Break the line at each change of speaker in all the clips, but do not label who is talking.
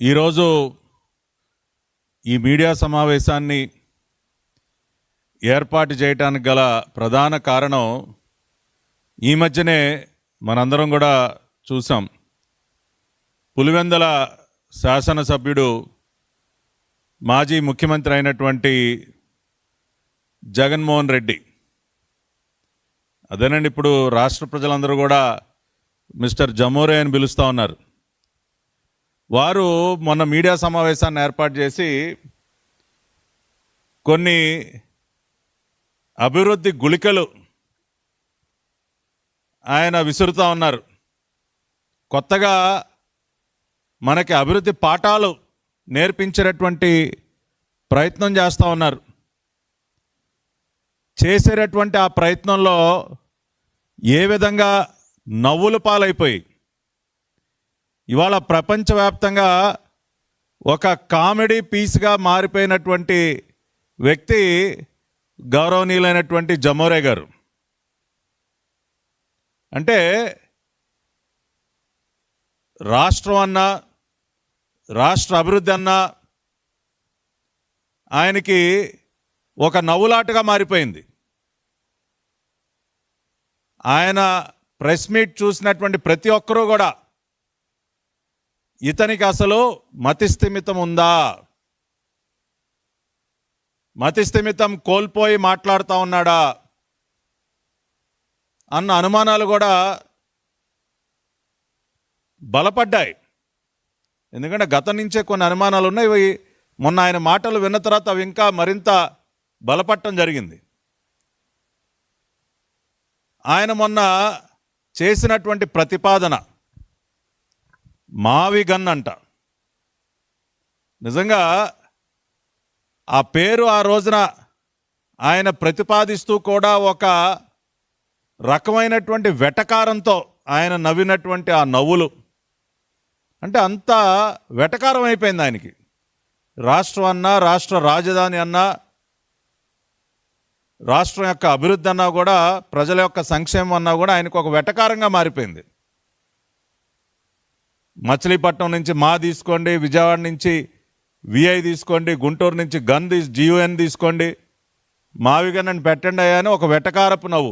ఈరోజు ఈ మీడియా సమావేశాన్ని ఏర్పాటు చేయడానికి గల ప్రధాన కారణం ఈ మధ్యనే మనందరం కూడా చూసాం. పులివెందల శాసనసభ్యుడు మాజీ ముఖ్యమంత్రి అయినటువంటి జగన్మోహన్ రెడ్డి, అదేనండి ఇప్పుడు రాష్ట్ర ప్రజలందరూ కూడా మిస్టర్ జమోరే అని పిలుస్తూ ఉన్నారు. వారు మొన్న మీడియా సమావేశాన్ని ఏర్పాటు చేసి కొన్ని అభివృద్ధి గుళికలు ఆయన విసురుతూ ఉన్నారు. కొత్తగా మనకి అభివృద్ధి పాఠాలు నేర్పించేటటువంటి ప్రయత్నం చేస్తూ ఉన్నారు. చేసేటటువంటి ఆ ప్రయత్నంలో ఏ విధంగా నవ్వుల పాలైపోయి ఇవాళ ప్రపంచవ్యాప్తంగా ఒక కామెడీ పీస్గా మారిపోయినటువంటి వ్యక్తి గౌరవనీయులైనటువంటి జమోరే గారు. అంటే రాష్ట్రం అన్నా, రాష్ట్ర అభివృద్ధి అన్నా ఆయనకి ఒక నవ్వులాటగా మారిపోయింది. ఆయన ప్రెస్ మీట్ చూసినటువంటి ప్రతి ఒక్కరూ కూడా ఇతనికి అసలు మతిస్థిమితం ఉందా, మతిస్థిమితం కోల్పోయి మాట్లాడుతూ ఉన్నాడా అన్న అనుమానాలు కూడా బలపడ్డాయి. ఎందుకంటే గతం నుంచే కొన్ని అనుమానాలు ఉన్నాయి. ఇవి మొన్న ఆయన మాటలు విన్న తర్వాత అవి ఇంకా మరింత బలపడటం జరిగింది. ఆయన మొన్న చేసినటువంటి ప్రతిపాదన మావి గన్ అంట. నిజంగా ఆ పేరు ఆ రోజున ఆయన ప్రతిపాదిస్తూ కూడా ఒక రకమైనటువంటి వెటకారంతో ఆయన నవ్వినటువంటి ఆ నవ్వులు అంటే అంత వెటకారం అయిపోయింది ఆయనకి. రాష్ట్రం అన్నా, రాష్ట్ర రాజధాని అన్నా, రాష్ట్రం యొక్క అభివృద్ధి అన్నా కూడా, ప్రజల యొక్క సంక్షేమం అన్నా కూడా ఆయనకు ఒక వెటకారంగా మారిపోయింది. మచిలీపట్నం నుంచి మా తీసుకోండి, విజయవాడ నుంచి విఐ తీసుకోండి, గుంటూరు నుంచి GUN తీసుకోండి, మావిగన్ అని పెట్టండి అయ్యా అని ఒక వెటకారపు నవ్వు.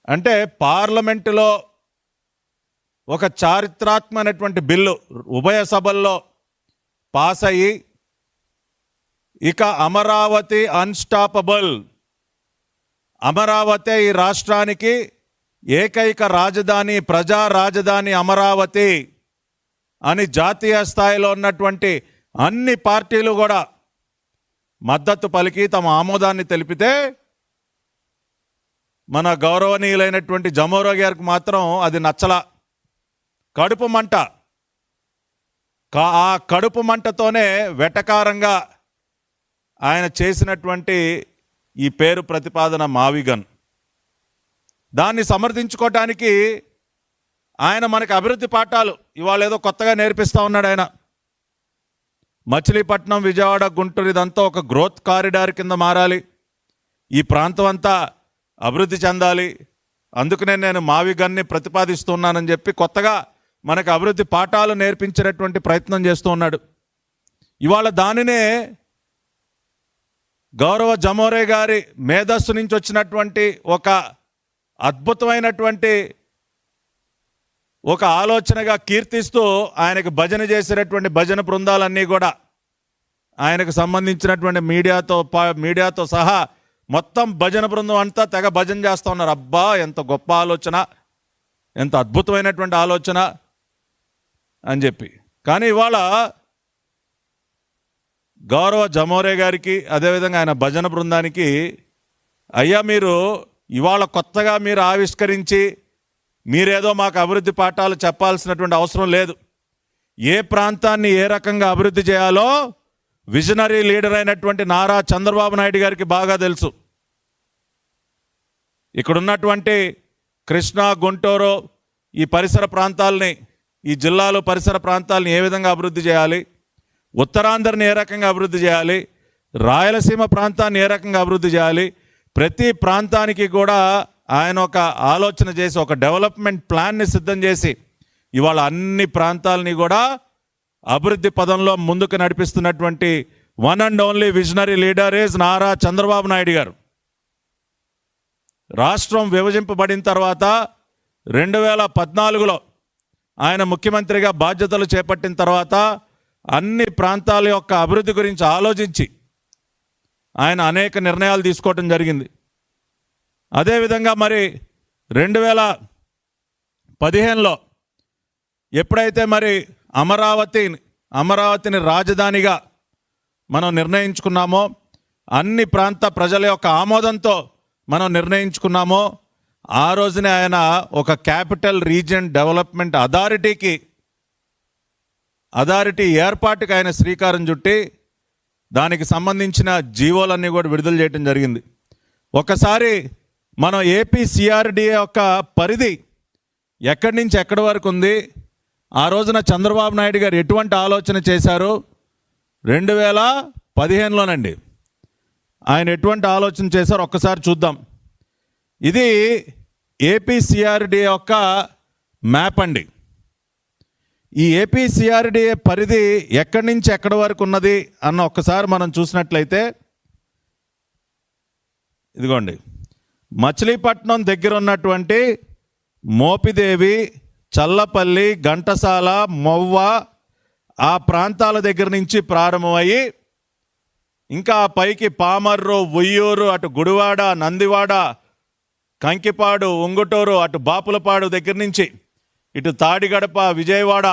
అంటే పార్లమెంటులో ఒక చారిత్రాత్మకమైనటువంటి బిల్లు ఉభయ సభల్లో పాస్ అయ్యి ఇక అమరావతి అన్స్టాపబుల్, అమరావతి ఈ రాష్ట్రానికి ఏకైక రాజధాని, ప్రజా రాజధాని అమరావతి అని జాతీయ స్థాయిలో ఉన్నటువంటి అన్ని పార్టీలు కూడా మద్దతు పలికి తమ ఆమోదాన్ని తెలిపితే మన గౌరవనీయులైనటువంటి జమోరే గారికి మాత్రం అది నచ్చలా. కడుపు మంట. ఆ కడుపు మంటతోనే వెటకారంగా ఆయన చేసినటువంటి ఈ పేరు ప్రతిపాదన మావిగన్. దాన్ని సమర్థించుకోవటానికి ఆయన మనకి అభివృద్ధి పాఠాలు ఇవాళ ఏదో కొత్తగా నేర్పిస్తూ ఉన్నాడు. ఆయన మచిలీపట్నం, విజయవాడ, గుంటూరు ఇదంతా ఒక గ్రోత్ కారిడార్ కింద మారాలి, ఈ ప్రాంతం అంతా అభివృద్ధి చెందాలి, అందుకనే నేను మావిగన్ని ప్రతిపాదిస్తున్నానని చెప్పి కొత్తగా మనకు అభివృద్ధి పాఠాలు నేర్పించేటటువంటి ప్రయత్నం చేస్తూ ఉన్నాడు. ఇవాళ దానినే గౌరవ జమోరే గారి మేధస్సు నుంచి వచ్చినటువంటి ఒక అద్భుతమైనటువంటి ఒక ఆలోచనగా కీర్తిస్తూ ఆయనకు భజన చేసేటటువంటి భజన బృందాలన్నీ కూడా ఆయనకు సంబంధించినటువంటి మీడియాతో సహా మొత్తం భజన బృందం అంతా తెగ భజన చేస్తూ ఉన్నారు. అబ్బా ఎంత గొప్ప ఆలోచన, ఎంత అద్భుతమైనటువంటి ఆలోచన అని చెప్పి. కానీ ఇవాళ గౌరవ జమోరే గారికి, అదేవిధంగా ఆయన భజన బృందానికి, అయ్యా మీరు ఇవాళ కొత్తగా మీరు ఆవిష్కరించి మీరేదో మాకు అభివృద్ధి పాఠాలు చెప్పాల్సినటువంటి అవసరం లేదు. ఏ ప్రాంతాన్ని ఏ రకంగా అభివృద్ధి చేయాలో విజనరీ లీడర్ అయినటువంటి నారా చంద్రబాబు నాయుడు గారికి బాగా తెలుసు. ఇక్కడున్నటువంటి కృష్ణా, గుంటూరు ఈ పరిసర ప్రాంతాలని, ఈ జిల్లాలో పరిసర ప్రాంతాలని ఏ విధంగా అభివృద్ధి చేయాలి, ఉత్తరాంధ్రని ఏ రకంగా అభివృద్ధి చేయాలి, రాయలసీమ ప్రాంతాన్ని ఏ రకంగా అభివృద్ధి చేయాలి, ప్రతి ప్రాంతానికి కూడా ఆయన ఒక ఆలోచన చేసి ఒక డెవలప్మెంట్ ప్లాన్ని సిద్ధం చేసి ఇవాళ అన్ని ప్రాంతాలని కూడా అభివృద్ధి పదంలో ముందుకు నడిపిస్తున్నటువంటి one and only visionary leader is Nara Chandrababu Naidu గారు. రాష్ట్రం విభజింపబడిన తర్వాత 2014లో ఆయన ముఖ్యమంత్రిగా బాధ్యతలు చేపట్టిన తర్వాత అన్ని ప్రాంతాల యొక్క అభివృద్ధి గురించి ఆలోచించి ఆయన అనేక నిర్ణయాలు తీసుకోవటం జరిగింది. అదేవిధంగా మరి 2015లో ఎప్పుడైతే మరి అమరావతిని రాజధానిగా మనం నిర్ణయించుకున్నామో, అన్ని ప్రాంత ప్రజల యొక్క ఆమోదంతో మనం నిర్ణయించుకున్నామో, ఆ రోజునే ఆయన ఒక క్యాపిటల్ రీజియన్ డెవలప్మెంట్ అథారిటీ ఏర్పాటుకి ఆయన శ్రీకారం చుట్టి దానికి సంబంధించిన జీవోలన్నీ కూడా విడుదల చేయడం జరిగింది. ఒకసారి మనం ఏపీ సిఆర్డిఏ యొక్క పరిధి ఎక్కడి నుంచి ఎక్కడి వరకు ఉంది, ఆ రోజున చంద్రబాబు నాయుడు గారు ఎటువంటి ఆలోచన చేశారు, 2015లోనండి ఆయన ఎటువంటి ఆలోచన చేశారు ఒక్కసారి చూద్దాం. ఇది ఏపీ సిఆర్డిఏ యొక్క మ్యాప్ అండి. ఈ ఏపీ సిఆర్డిఏ పరిధి ఎక్కడి నుంచి ఎక్కడి వరకు ఉన్నది అన్న ఒక్కసారి మనం చూసినట్లయితే, ఇదిగోండి మచిలీపట్నం దగ్గర ఉన్నటువంటి మోపిదేవి, చల్లపల్లి, ఘంటసాల, మొవ్వ ఆ ప్రాంతాల దగ్గర నుంచి ప్రారంభమయ్యి ఇంకా పైకి పామర్రు, ఉయ్యూరు, అటు గుడివాడ, నందివాడ, కంకిపాడు, ఉంగుటూరు, అటు బాపులపాడు దగ్గర నుంచి ఇటు తాడిగడప, విజయవాడ,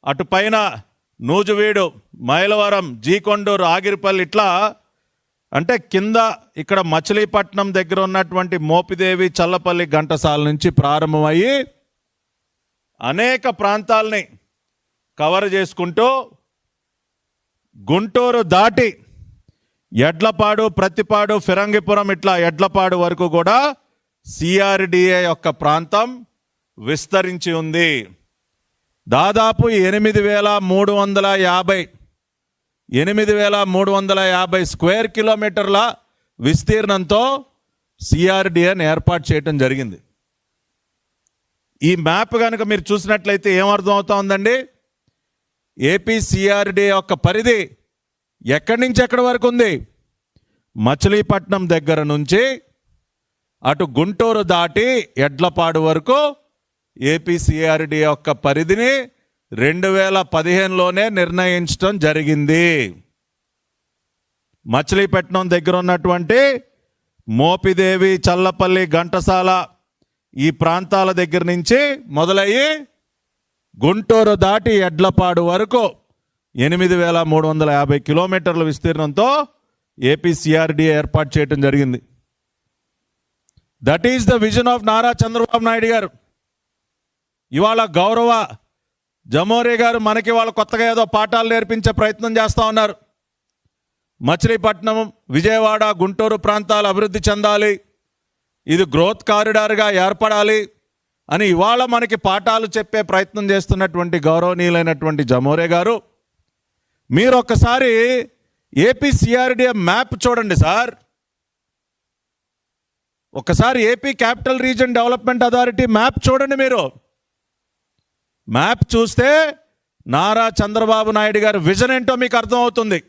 అటు పైన నూజువీడు, మైలవరం, జీకొండూరు, ఆగిరిపల్లి, ఇట్లా అంటే కింద ఇక్కడ మచిలీపట్నం దగ్గర ఉన్నటువంటి మోపిదేవి, చల్లపల్లి, ఘంటసాల నుంచి ప్రారంభమయ్యి అనేక ప్రాంతాలని కవర్ చేసుకుంటూ గుంటూరు దాటి ఎడ్లపాడు, ప్రతిపాడు, ఫిరంగిపురం, ఇట్లా ఎడ్లపాడు వరకు కూడా సిఆర్డిఏ యొక్క ప్రాంతం విస్తరించి ఉంది. దాదాపు 8,350 స్క్వేర్ కిలోమీటర్ల విస్తీర్ణంతో సిఆర్డిఏని ఏర్పాటు చేయటం జరిగింది. ఈ మ్యాప్ కనుక మీరు చూసినట్లయితే ఏమర్థం అవుతా ఉందండి, ఏపీ సిఆర్డిఏ యొక్క పరిధి ఎక్కడి నుంచి ఎక్కడి వరకు ఉంది, మచిలీపట్నం దగ్గర నుంచి అటు గుంటూరు దాటి ఎడ్లపాడు వరకు ఏపీ సిఆర్డిఏ యొక్క పరిధిని 2015లోనే నిర్ణయించడం జరిగింది. మచిలీపట్నం దగ్గర ఉన్నటువంటి మోపిదేవి, చల్లపల్లి, ఘంటసాల ఈ ప్రాంతాల దగ్గర నుంచి మొదలయ్యి గుంటూరు దాటి ఎడ్లపాడు వరకు 8,350 కిలోమీటర్ల విస్తీర్ణంతో ఏపీ సిఆర్డిఏ ఏర్పాటు చేయడం జరిగింది. That is the vision of Nara Chandrababu Naidu గారు. ఇవాళ గౌరవ జమోరే గారు మనకి వాళ్ళ కొత్తగా ఏదో పాఠాలు నేర్పించే ప్రయత్నం చేస్తూ ఉన్నారు. మచిలీపట్నం, విజయవాడ, గుంటూరు ప్రాంతాలు అభివృద్ధి చెందాలి, ఇది గ్రోత్ కారిడార్గా ఏర్పడాలి అని ఇవాళ మనకి పాఠాలు చెప్పే ప్రయత్నం చేస్తున్నటువంటి గౌరవనీయులైనటువంటి జమోరే గారు, మీరు ఒక్కసారి ఏపీ సిఆర్డిఏ మ్యాప్ చూడండి సార్. ఒక్కసారి AP capital region development authority map చూడండి. మీరు మ్యాప్ చూస్తే నారా చంద్రబాబు నాయుడు గారి విజన్ ఏంటో మీకు అర్థమవుతుంది.